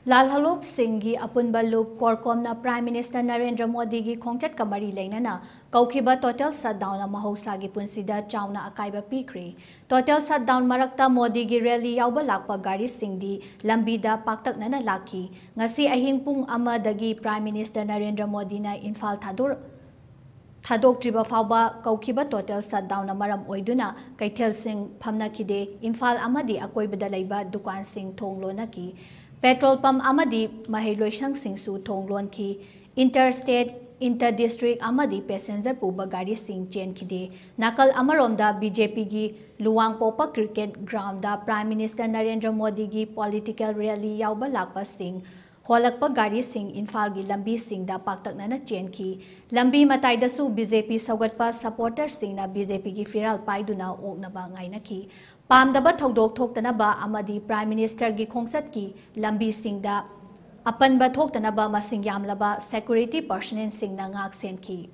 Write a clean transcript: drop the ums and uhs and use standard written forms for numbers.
Lalhalop Singhi Apunba Loop Corcom na Prime Minister Narendra Modi gi Khongchat Kamari Lainana Koukhiba total shutdown na Mahoushagi Punsi Da Chaona Akaiba Pikhre total shutdown marakta Modi gi rally yauba lakpa gari singdi lambida paktaknana laki ngasi ahing pung ama dagi Prime Minister Narendra Modi na Infal Thadok Triba Fauba Koukhiba total shutdown na maram oiduna Kaithel Singh Phamnakide Infal amadi akoibada laiba dukan sing thonglonaki Petrol pump amadi Mahailoisang Singsu Thonglon ki interstate interdistrict amadi passenger puba gari sing chen kide nakal amaronda BJP gi Luang Popa cricket ground da Prime Minister Narendra Modi gi political rally yauba lakpa sing holakpa gari sing Infal gi lambi sing da paktaknana chen ki lambi matai da su BJP saugatpa supporter sing na BJP gi firal paiduna oknaba ngaina ki Pamdaba Thodok Thoktanaba Amadi Prime Minister gi Khongsat ki lambi singda apanba thoktanaba masing yamlaba security personnel sing na ngak sen ki